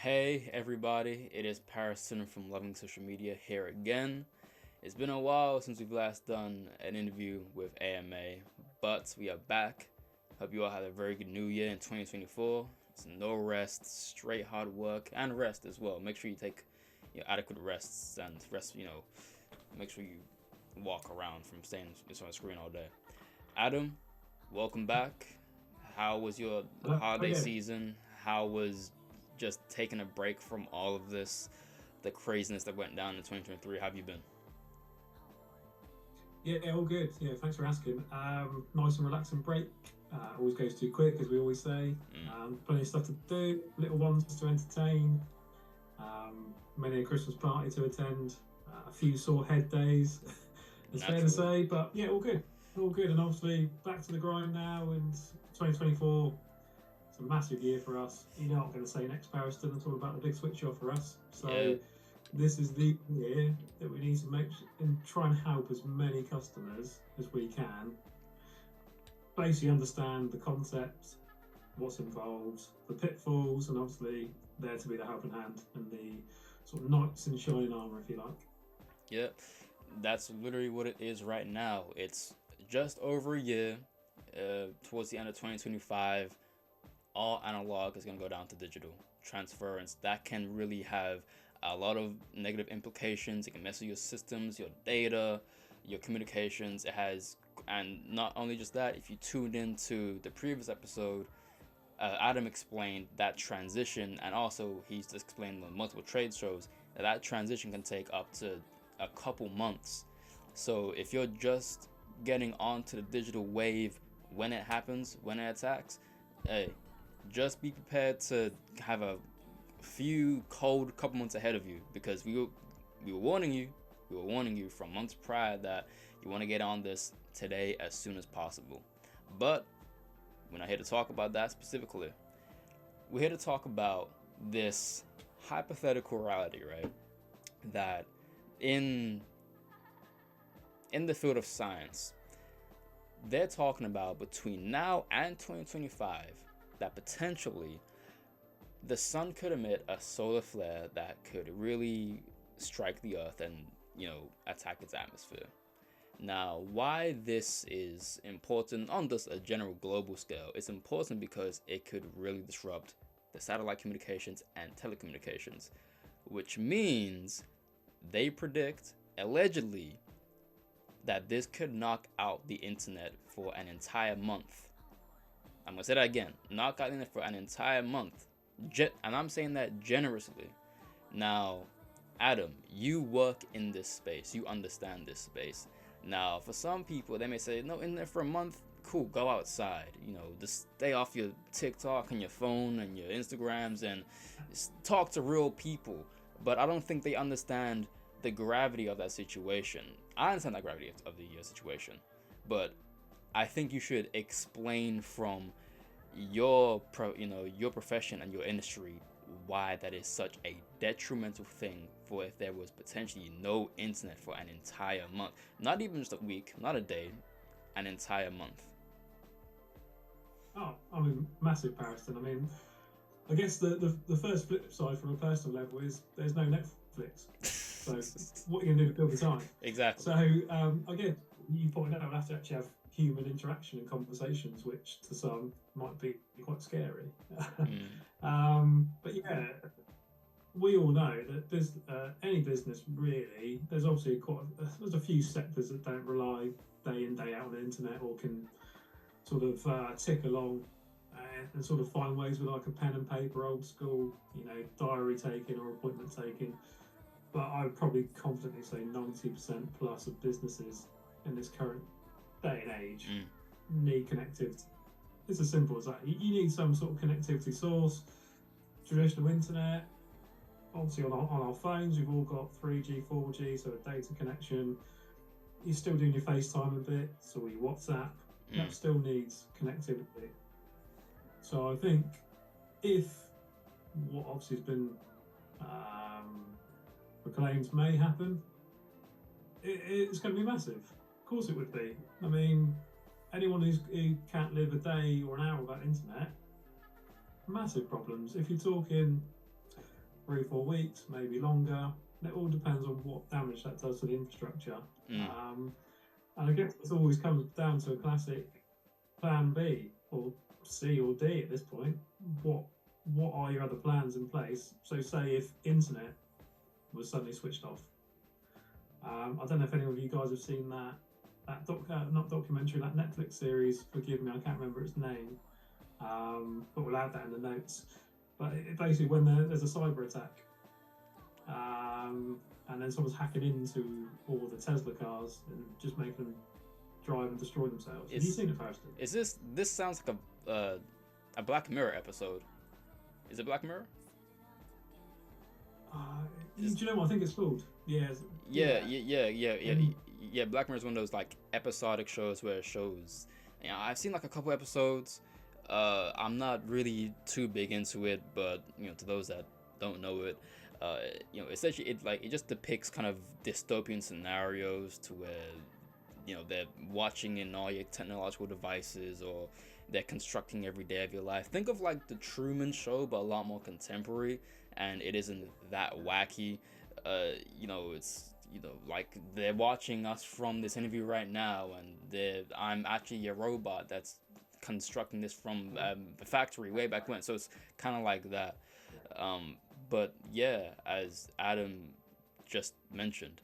Hey everybody, it is Parison from Loving Social Media here again. It's been a while since we've last done an interview with AMA, but we are back. Hope you all had a very good new year in 2024. It's no rest, straight hard work, and rest as well. Make sure you take adequate rests and rest, make sure you walk around from staying on the screen all day. Adam, welcome back. How was your holiday season? How was just taking a break from all of this, the craziness that went down in 2023? How have you been? Yeah, all good. Yeah, thanks for asking. Nice and relaxing break. Always goes too quick, as we always say. Plenty of stuff to do, little ones to entertain, many a Christmas party to attend, a few sore head days, it's fair to say. But yeah, all good. All good. And obviously back to the grind now, and 2024, it's a massive year for us. You know what I'm going to say next, Pariston. It's all about the big switch off for us. So this is the year that we need to make and try and help as many customers as we can. Basically understand the concept, what's involved, the pitfalls, and obviously there to be the helping hand and the sort of knights in shining armor, if you like. Yep, that's literally what it is right now. It's just over a year, towards the end of 2025. All analog is going to go down to digital transference. That can really have a lot of negative implications. It can mess with your systems, your data, your communications. It has, and not only just that, if you tuned into the previous episode, Adam explained that transition, and also he's explained on multiple trade shows that transition can take up to a couple months. So if you're just getting onto the digital wave when it happens, when it attacks, hey, just be prepared to have a few cold couple months ahead of you, because we were warning you from months prior that you want to get on this today as soon as possible. But we're not here to talk about that specifically. We're here to talk about this hypothetical reality, right? That in the field of science, they're talking about between now and 2025 that potentially the sun could emit a solar flare that could really strike the earth and, attack its atmosphere. Now, why this is important on just a general global scale, it's important because it could really disrupt the satellite communications and telecommunications, which means they predict, allegedly, that this could knock out the internet for an entire month. I'm going to say that again, knock out the internet for an entire month. And I'm saying that generously. Now, Adam, you work in this space. You understand this space. Now, for some people, they may say, no, in there for a month, cool, go outside. Just stay off your TikTok and your phone and your Instagrams and talk to real people. But I don't think they understand the gravity of that situation. I understand the gravity of the situation. But I think you should explain from your profession and your industry why that is such a detrimental thing for if there was potentially no internet for an entire month. Not even just a week, not a day, an entire month. Oh, massive, Pariston. I guess the first flip side from a personal level is there's no Netflix. So what are you going to do to fill the time? Exactly. So again, you pointed out, we'll have to actually have human interaction and conversations, which to some might be quite scary. But yeah, we all know that any business really, there's obviously there's a few sectors that don't rely day in, day out on the internet, or can sort of tick along and sort of find ways with like a pen and paper, old school, diary taking or appointment taking. But I would probably confidently say 90% plus of businesses in this current day and age need connectivity. It's as simple as that. You need some sort of connectivity source. Traditional internet, obviously on our phones, we've all got 3G, 4G, so a data connection. You're still doing your FaceTime a bit, so your WhatsApp, that still needs connectivity. So I think if what obviously has been proclaimed may happen, it's going to be massive. Of course it would be. Anyone who can't live a day or an hour without internet, massive problems. If you're talking 3-4 weeks, maybe longer. It all depends on what damage that does to the infrastructure. And I guess it always comes down to a classic plan B or C or D at this point. What are your other plans in place? So say if internet was suddenly switched off. I don't know if any of you guys have seen that not documentary, that Netflix series. Forgive me, I can't remember its name, but we'll add that in the notes. But basically, when there's a cyber attack, and then someone's hacking into all the Tesla cars and just making them drive and destroy themselves. Have you seen it, Preston? Is this sounds like a Black Mirror episode? Is it Black Mirror? Do you know what I think it's called? Yeah. Black Mirror is one of those like episodic shows where it shows. I've seen like a couple episodes. I'm not really too big into it, but to those that don't know it, essentially it just depicts kind of dystopian scenarios to where they're watching in all your technological devices, or they're constructing every day of your life. Think of like the Truman Show, but a lot more contemporary, and it isn't that wacky. It's like they're watching us from this interview right now, and I'm actually a robot that's constructing this from the factory way back when. So it's kind of like that. But yeah, as Adam just mentioned,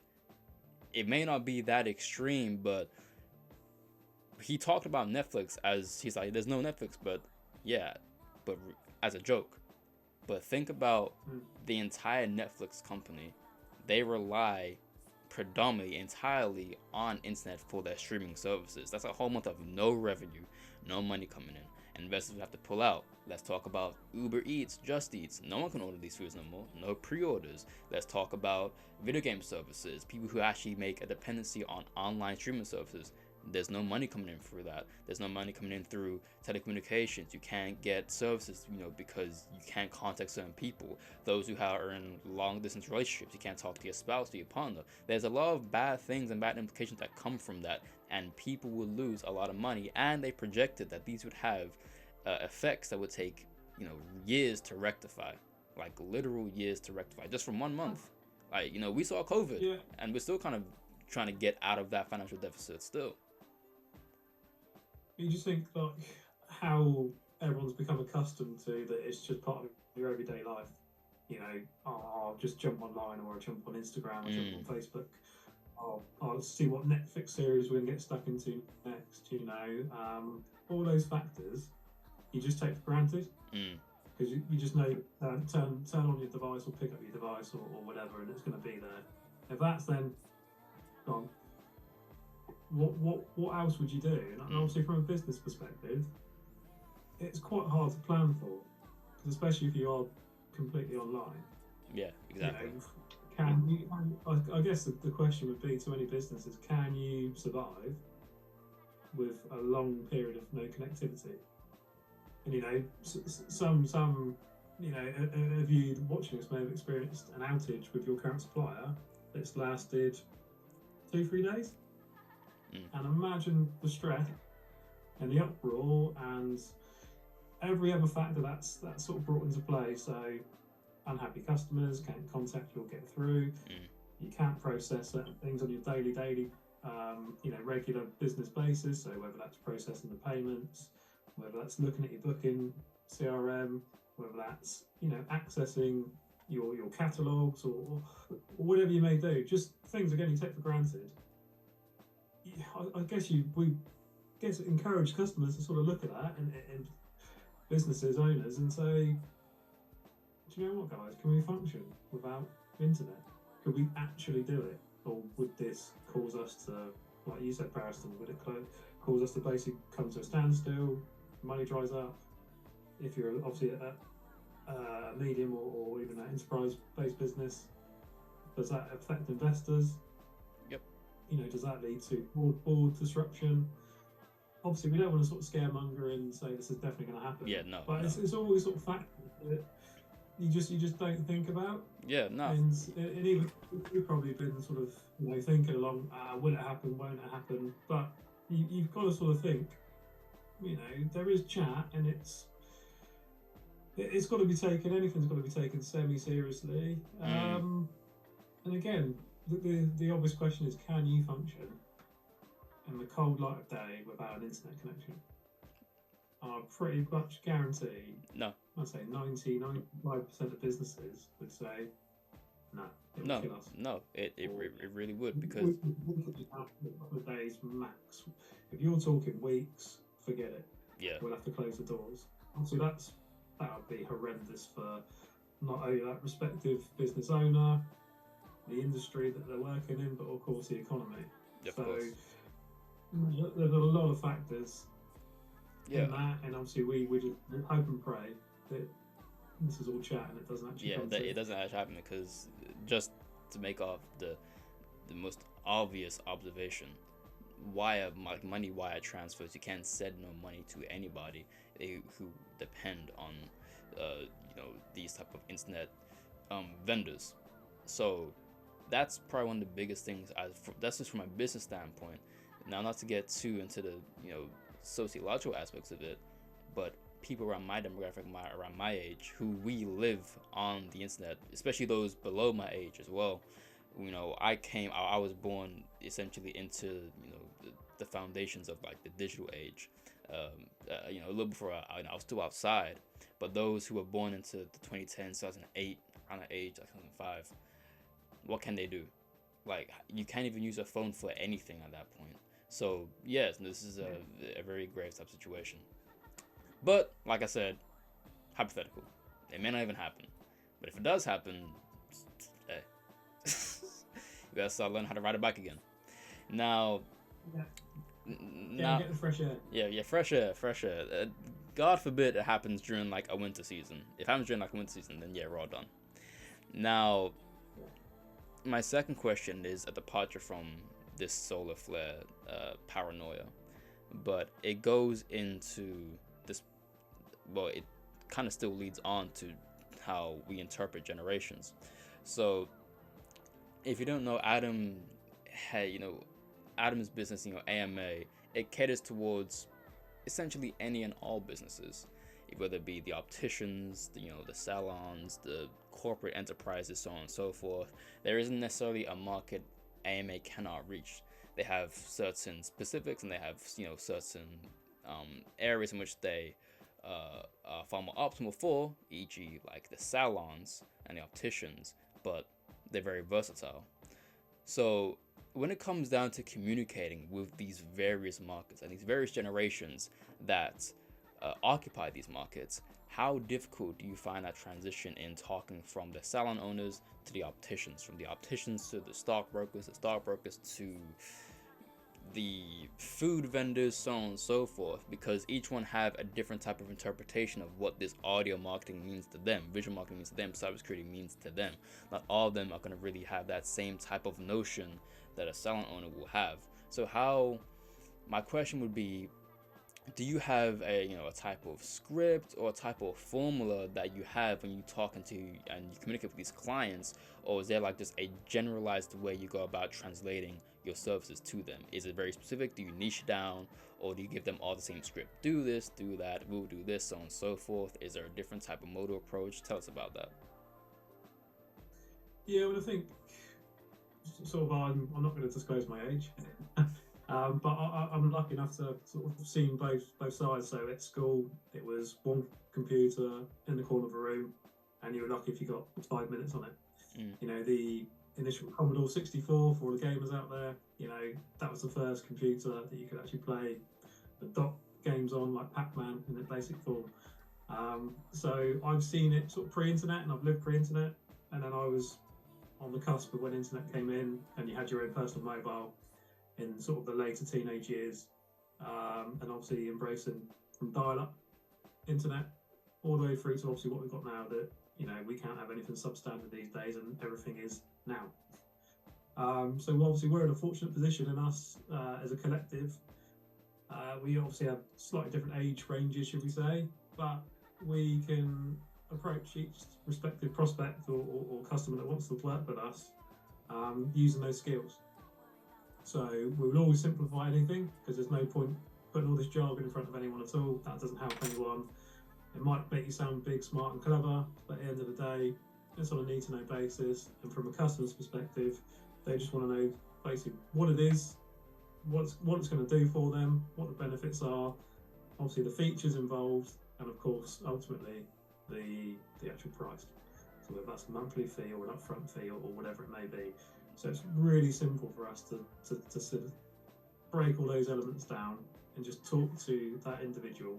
it may not be that extreme, but he talked about Netflix as he's like, there's no Netflix, but as a joke. But think about the entire Netflix company. They rely predominantly entirely on internet for their streaming services. That's a whole month of no revenue, no money coming in. Investors will have to pull out. Let's talk about Uber Eats, Just Eats. No one can order these foods no more. No pre-orders. Let's talk about video game services. People who actually make a dependency on online streaming services. There's no money coming in through that. There's no money coming in through telecommunications. You can't get services, because you can't contact certain people. Those who are in long distance relationships, you can't talk to your spouse, to your partner. There's a lot of bad things and bad implications that come from that, and people will lose a lot of money. And they projected that these would have effects that would take, years to rectify, like literal years to rectify, just from 1 month. Like, we saw COVID, and we're still kind of trying to get out of that financial deficit still. You just think like how everyone's become accustomed to that it's just part of your everyday life. I'll just jump online, or I'll jump on Instagram, or jump on Facebook. I'll see what Netflix series we're going to get stuck into next. All those factors you just take for granted because you just know turn on your device or pick up your device or whatever, and it's going to be there. If that's then gone, what else would you do? And obviously, from a business perspective, it's quite hard to plan for, because especially if you are completely online. Yeah, exactly. I guess the question would be to any business is, can you survive with a long period of no connectivity? And some of you watching this may have experienced an outage with your current supplier that's lasted 2-3 days. And imagine the stress and the uproar and every other factor that's sort of brought into play. So unhappy customers can't contact you or get through. You can't process certain things on your daily regular business basis. So whether that's processing the payments, whether that's looking at your booking CRM, whether that's accessing your catalogs or whatever you may do, just things again you take for granted. I guess we encourage customers to sort of look at that and businesses, owners, and say, do you know what, guys? Can we function without internet? Could we actually do it, or would this cause us to, like you said, Preston, would it cause us to basically come to a standstill? Money dries up. If you're obviously a medium or even an enterprise-based business, does that affect investors? Does that lead to board disruption? Obviously, we don't want to sort of scaremonger and say this is definitely going to happen. Yeah, no. But no. It's always sort of factors that you just don't think about. Yeah, no. And even you've probably been sort of thinking along, will it happen? Won't it happen? But you've got to sort of think. There is chat, and it's got to be taken. Anything's got to be taken semi-seriously. And again, the obvious question is, can you function in the cold light of day without an internet connection? I pretty much guarantee. No. I'd say 95% of businesses would say no. It would kill us. No, it really would, because we could just have a couple of days max. If you're talking weeks, forget it. Yeah. We'll have to close the doors. Obviously, that would be horrendous for not only that respective business owner, the industry that they're working in, but of course the economy. Of so course. There's a lot of factors in that, and obviously we just hope and pray that this is all chat and it doesn't actually come it doesn't actually happen, because just to make off the most obvious observation, wire transfers, you can't send no money to anybody who depend on these type of internet vendors. So that's probably one of the biggest things. That's just from a business standpoint. Now, not to get too into the sociological aspects of it, but people around my demographic, around my age, who we live on the internet, especially those below my age as well. I was born essentially into the foundations of like the digital age. A little before I was still outside, but those who were born into the 2010, 2008 kind of age, like 2005, what can they do? Like, you can't even use a phone for anything at that point. So yes, this is a very grave type situation. But like I said, hypothetical. It may not even happen. But if it does happen, hey, you gotta start learning how to ride a bike again. Now, get the fresh air. Yeah, fresh air. God forbid it happens during like a winter season. If it happens during like a winter season, then yeah, we're all done. Now, my second question is a departure from this solar flare paranoia, but it goes into this. Well, it kind of still leads on to how we interpret generations. So, if you don't know, Adam's business, AMA, it caters towards essentially any and all businesses, whether it be the opticians, the salons, the corporate enterprises, so on and so forth. There isn't necessarily a market AMA cannot reach. They have certain specifics, and they have certain areas in which they are far more optimal for, e.g. like the salons and the opticians, but they're very versatile. So when it comes down to communicating with these various markets and these various generations that occupy these markets, how difficult do you find that transition in talking from the salon owners to the opticians, from the opticians to the stockbrokers to the food vendors, so on and so forth, because each one have a different type of interpretation of what this audio marketing means to them, visual marketing means to them, cybersecurity means to them. Not all of them are going to really have that same type of notion that a salon owner will have. So my question would be, do you have a type of script or a type of formula that you have when you talking to and you communicate with these clients, or is there like just a generalized way you go about translating your services to them? Is it very specific? Do you niche down, or do you give them all the same script? Do this, do that, we'll do this, so on and so forth. Is there a different type of modal approach? Tell us about that. Yeah, well, I think sort of I'm not going to disclose my age. But I'm lucky enough to sort of seen both sides. So at school, it was one computer in the corner of a room, and you were lucky if you got 5 minutes on it. The initial Commodore 64 for all the gamers out there. That was the first computer that you could actually play the dot games on, like Pac-Man in its basic form. So I've seen it sort of pre-internet, and I've lived pre-internet, and then I was on the cusp of when internet came in, and you had your own personal mobile in sort of the later teenage years, and obviously embracing from dial-up internet all the way through to obviously what we've got now, that we can't have anything substandard these days, and everything is now. So obviously we're in a fortunate position in us as a collective. We obviously have slightly different age ranges, should we say, but we can approach each respective prospect or customer that wants to work with us using those skills. So we will always simplify anything, because there's no point putting all this jargon in front of anyone at all. That doesn't help anyone. It might make you sound big, smart, and clever, but at the end of the day, it's on a need to know basis. And from a customer's perspective, they just want to know basically what it is, what it's going to do for them, what the benefits are, obviously the features involved, and of course, ultimately, the actual price. So whether that's a monthly fee or an upfront fee or whatever it may be. So it's really simple for us to sort of break all those elements down and just talk to that individual,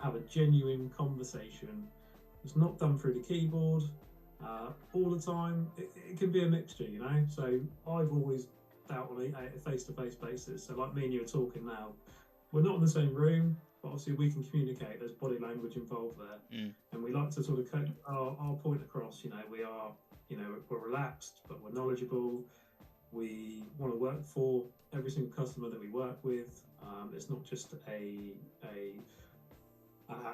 have a genuine conversation. It's not done through the keyboard all the time. It can be a mixture, So I've always dealt on a face-to-face basis. So like me and you are talking now, we're not in the same room, but obviously we can communicate. There's body language involved there, and we like to sort of cut our point across. We are, we're relaxed, but we're knowledgeable. We want to work for every single customer that we work with. It's not just a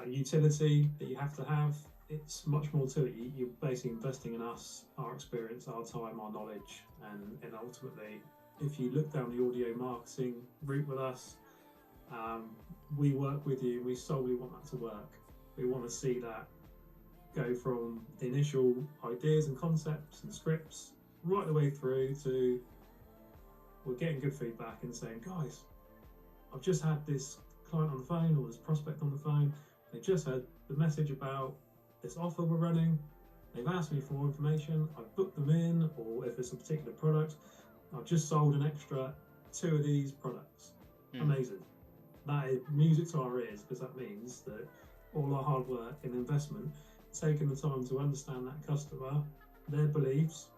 utility that you have to have. It's much more to it. You're basically investing in us, our experience, our time, our knowledge, and ultimately, if you look down the audio marketing route with us, we work with you. We solely want that to work. We want to see that go from the initial ideas and concepts and scripts right the way through to we're getting good feedback and saying, guys, I've just had this client on the phone or this prospect on the phone. They just had the message about this offer we're running. They've asked me for more information. I've booked them in, or if it's a particular product, I've just sold an extra 2 of these products. Amazing. That is music to our ears, because that means that all our hard work and investment, taking the time to understand that customer, their beliefs,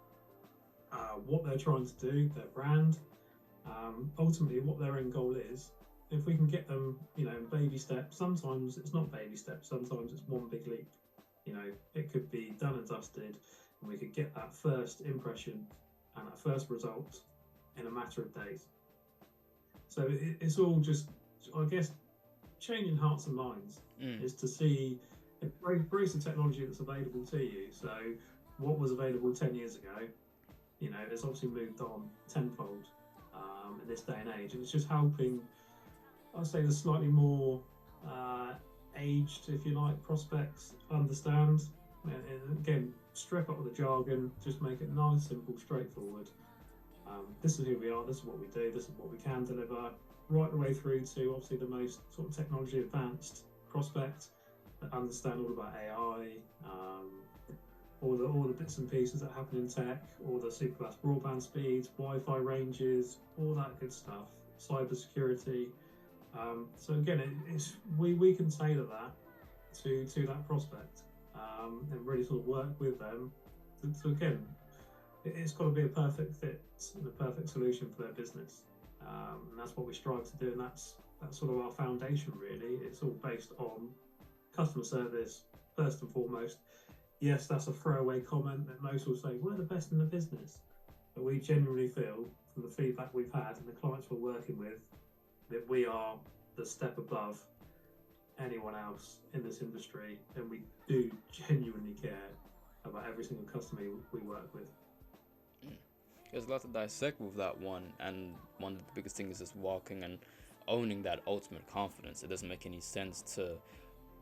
what they're trying to do, their brand, ultimately what their end goal is. If we can get them, in baby steps, sometimes it's not baby steps, sometimes it's one big leap. It could be done and dusted, and we could get that first impression and that first result in a matter of days. So it's all just, I guess, changing hearts and minds is to see, embrace the technology that's available to you. So what was available 10 years ago, it's obviously moved on tenfold in this day and age, and it's just helping, I'd say, the slightly more aged, if you like, prospects understand, and again, strip out the jargon, just make it nice, simple, straightforward. This is who we are, this is what we do, this is what we can deliver, right the way through to obviously the most sort of technology advanced prospect that understand all about AI, all the bits and pieces that happen in tech, all the super fast broadband speeds, Wi-Fi ranges, all that good stuff, cyber security. So again, we can tailor that to that prospect, and really sort of work with them. So again, it's got to be a perfect fit and a perfect solution for their business, and that's what we strive to do. And that's sort of our foundation, really. It's all based on customer service first and foremost. Yes, that's a throwaway comment that most will say we're the best in the business, but we genuinely feel from the feedback we've had and the clients we're working with that we are the step above anyone else in this industry, and we do genuinely care about every single customer we work with. There's a lot to dissect with that one, and one of the biggest things is just walking and owning that ultimate confidence. It doesn't make any sense to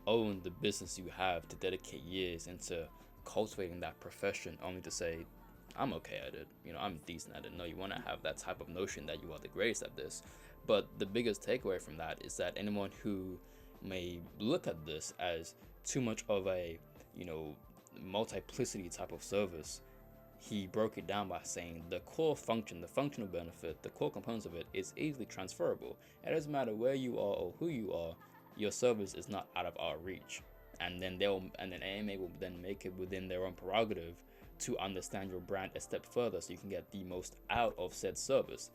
own the business you have, to dedicate years into cultivating that profession only to say, I'm okay at it, I'm decent at it. No, you want to have that type of notion that you are the greatest at this. But the biggest takeaway from that is that anyone who may look at this as too much of a, multiplicity type of service, he broke it down by saying the core function, the functional benefit, the core components of it is easily transferable. It doesn't matter where you are or who you are, your service is not out of our reach. And then AMA will then make it within their own prerogative to understand your brand a step further so you can get the most out of said service.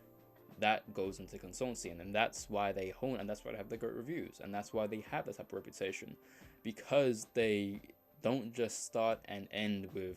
That goes into consultancy, and then that's why they hone, and that's why they have the great reviews, and that's why they have that type of reputation, because they don't just start and end with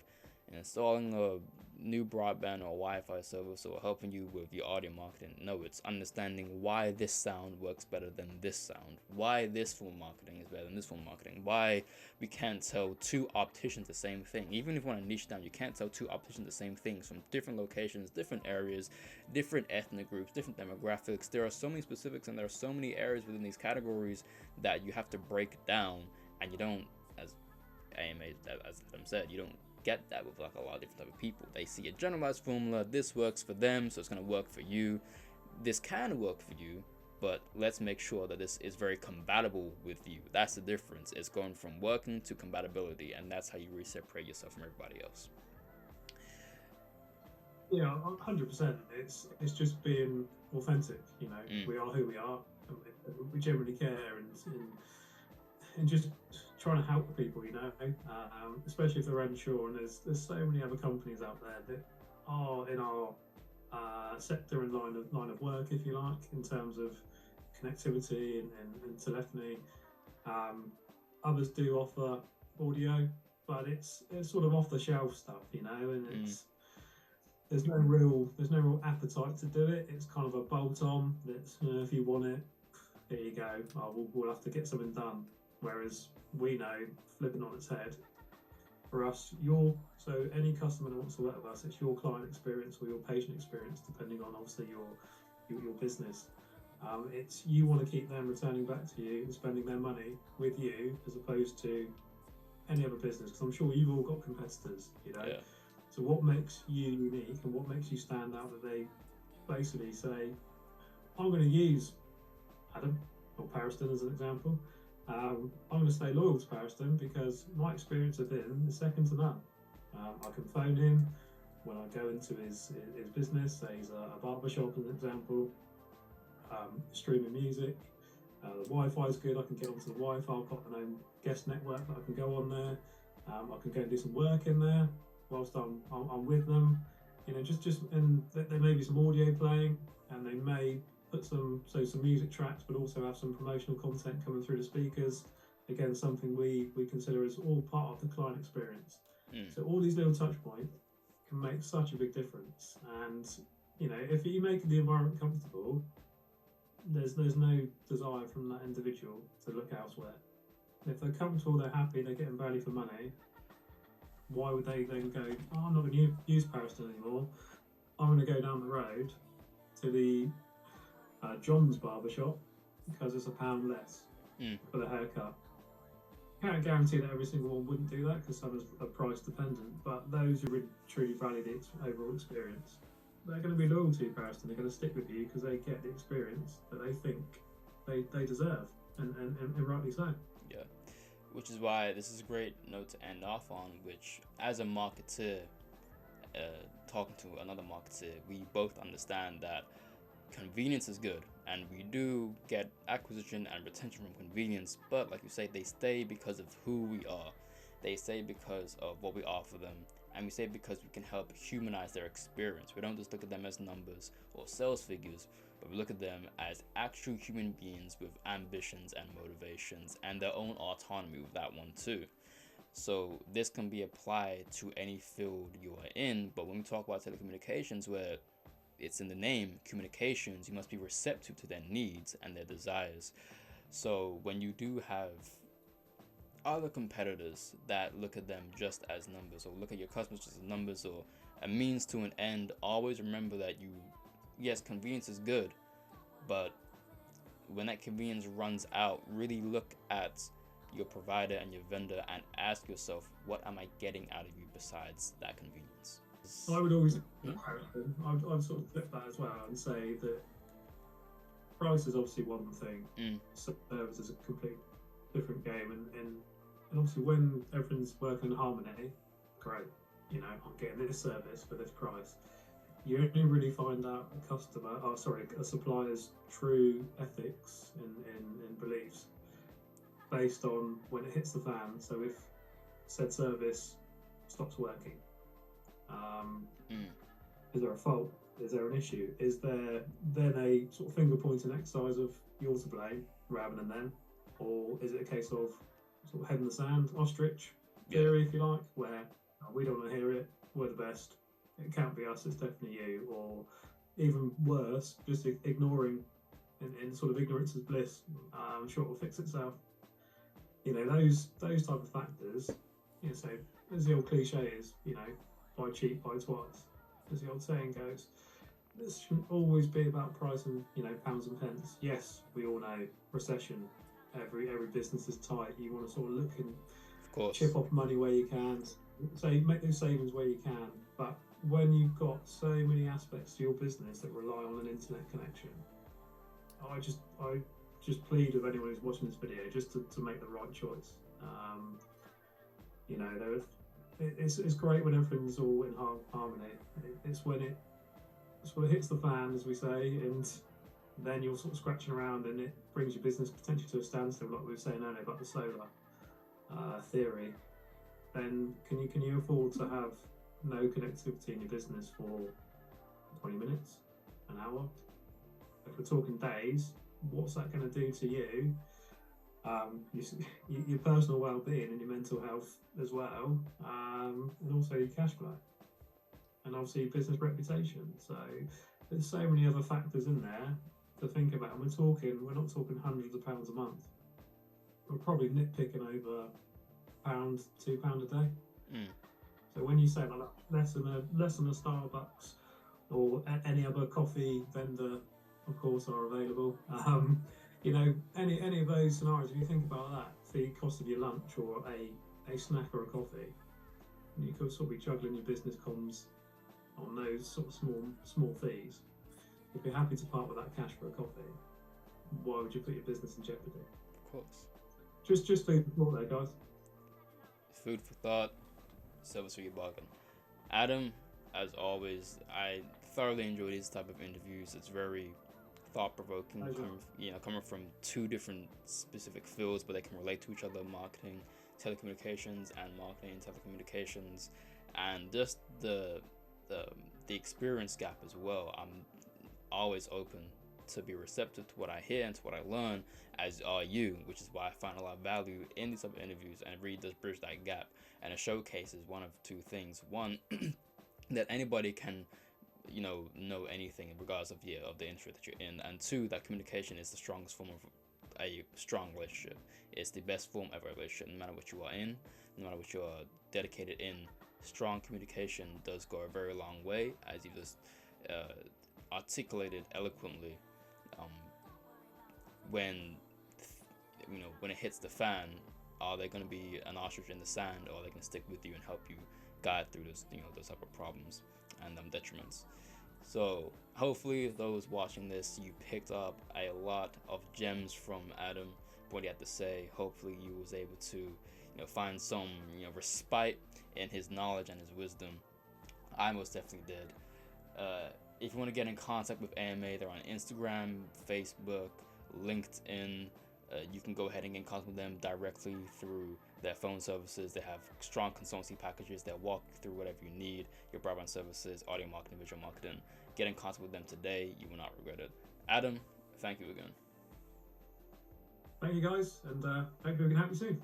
installing a new broadband or Wi-Fi service or helping you with your audio marketing. No, it's understanding why this sound works better than this sound, why this form marketing is better than this form marketing, why we can't tell 2 opticians the same thing. Even if you want to niche down, you can't tell 2 opticians the same things from different locations, different areas, different ethnic groups, different demographics. There are so many specifics, and there are so many areas within these categories that you have to break down And you don't, as as Adam said, you don't get that with like a lot of different type of people. They see a generalized formula. This works for them, so it's gonna work for you. This can work for you, but let's make sure that this is very compatible with you. That's the difference. It's going from working to compatibility, and that's how you really separate yourself from everybody else. Yeah, 100%. It's just being authentic. We are who we are. And we generally care, and just trying to help people. Especially if they're unsure. And there's so many other companies out there that are in our sector and line of work, if you like, in terms of connectivity and telephony. Others do offer audio, but it's sort of off the shelf stuff, and there's no real appetite to do it. It's kind of a bolt on. That's if you want it, there you go. We'll have to get something done. Whereas we know, flipping on its head, for us, so any customer that wants to work with us, it's your client experience or your patient experience, depending on obviously your business. It's you want to keep them returning back to you and spending their money with you as opposed to any other business. Because I'm sure you've all got competitors, Yeah. So what makes you unique and what makes you stand out that they basically say, I'm going to use Adam or Pariston as an example. I'm going to stay loyal to Pariston because my experience of him is second to none. I can phone him when I go into his business, say he's a barber shop as an example, streaming music. The Wi-Fi is good, I can get onto the Wi-Fi, I've got an own guest network that I can go on there. I can go and do some work in there whilst I'm with them. Just and there may be some audio playing, and they may put some music tracks, but also have some promotional content coming through the speakers. Again, something we consider as all part of the client experience. So all these little touch points can make such a big difference. And if you make the environment comfortable, there's no desire from that individual to look elsewhere. If they're comfortable, they're happy, they're getting value for money, why would they then go, I'm not going to use Pariston anymore, I'm going to go down the road to the John's barbershop because it's £1 less for the haircut. Can't guarantee that every single one wouldn't do that because some are price dependent, but those who really truly value the overall experience, they're going to be loyal to you, Pariston. They're going to stick with you because they get the experience that they think they deserve, and rightly so. Yeah, which is why this is a great note to end off on, which as a marketer, talking to another marketer, we both understand that convenience is good, and we do get acquisition and retention from convenience, but like you say, they stay because of who we are. They stay because of what we offer them, and we say because we can help humanize their experience. We don't just look at them as numbers or sales figures, but we look at them as actual human beings with ambitions and motivations and their own autonomy with that one too. So this can be applied to any field you are in, but when we talk about telecommunications, where it's in the name, communications, you must be receptive to their needs and their desires. So when you do have other competitors that look at them just as numbers, or look at your customers just as numbers or a means to an end, always remember that yes, convenience is good, but when that convenience runs out, really look at your provider and your vendor and ask yourself, what am I getting out of you besides that convenience? I would always I'd sort of flip that as well and say that price is obviously one thing, service is a complete different game, and obviously when everything's working in harmony, great, I'm getting this service for this price. You only really find out a supplier's true ethics and beliefs based on when it hits the fan. So if said service stops working, is there a fault? Is there an issue? Is there then a sort of finger pointing exercise of you're to blame rather than them? Or is it a case of sort of head in the sand, ostrich theory, if you like, where we don't want to hear it, we're the best, it can't be us, it's definitely you? Or even worse, just ignoring and sort of ignorance is bliss, I'm sure it will fix itself. Those type of factors, so as the old cliche is, buy cheap, buy twice, as the old saying goes. This shouldn't always be about price and pounds and pence. Yes, we all know recession, every business is tight. You want to sort of look and Of course. chip off money where you can, make those savings where you can. But when you've got so many aspects to your business that rely on an internet connection, I just plead with anyone who's watching this video just to make the right choice. You know, it's great when everything's all in harmony. It's when it hits the fan, as we say, and then you're sort of scratching around and it brings your business potentially to a standstill, like we were saying earlier about the solar theory. Then can you afford to have no connectivity in your business for 20 minutes, an hour? If we're talking days, what's that going to do to you? Your personal well-being and your mental health as well, and also your cash flow, and obviously your business reputation. So there's so many other factors in there to think about, and we're not talking hundreds of pounds a month. We're probably nitpicking over £1, £2 a day. So when you say like less than a Starbucks or any other coffee vendor, of course, are available. You know, any of those scenarios, if you think about that, the cost of your lunch or a snack or a coffee, you could sort of be juggling your business comms on those sort of small fees. If you're happy to part with that cash for a coffee, why would you put your business in jeopardy? Of course. Just food for thought there, guys. Food for thought, service for your bargain. Adam, as always, I thoroughly enjoy these type of interviews. It's very thought-provoking, coming from two different specific fields, but they can relate to each other: marketing, telecommunications, and marketing and telecommunications, and just the experience gap as well. I'm always open to be receptive to what I hear and to what I learn, as are you, which is why I find a lot of value in these type of interviews, and it really does bridge that gap, and it showcases one of two things: one, that anybody can know anything regardless of the industry that you're in, and two, that communication is the strongest form of a strong relationship. It's the best form of a relationship, no matter what you are in, no matter what you're dedicated in. Strong communication does go a very long way, as you just articulated eloquently. When it hits the fan, are they going to be an ostrich in the sand, or are they going to stick with you and help you guide through those type of problems and detriments? So hopefully those watching this, you picked up a lot of gems from Adam, what he had to say. Hopefully you was able to find some respite in his knowledge and his wisdom. I most definitely did. If you want to get in contact with AMA, they're on Instagram, Facebook, LinkedIn. You can go ahead and get in contact with them directly through their phone services. They have strong consultancy packages that walk you through whatever you need, your broadband services, audio marketing, visual marketing. Get in contact with them today. You will not regret it. Adam, thank you again. Thank you, guys, and hopefully we can help you soon.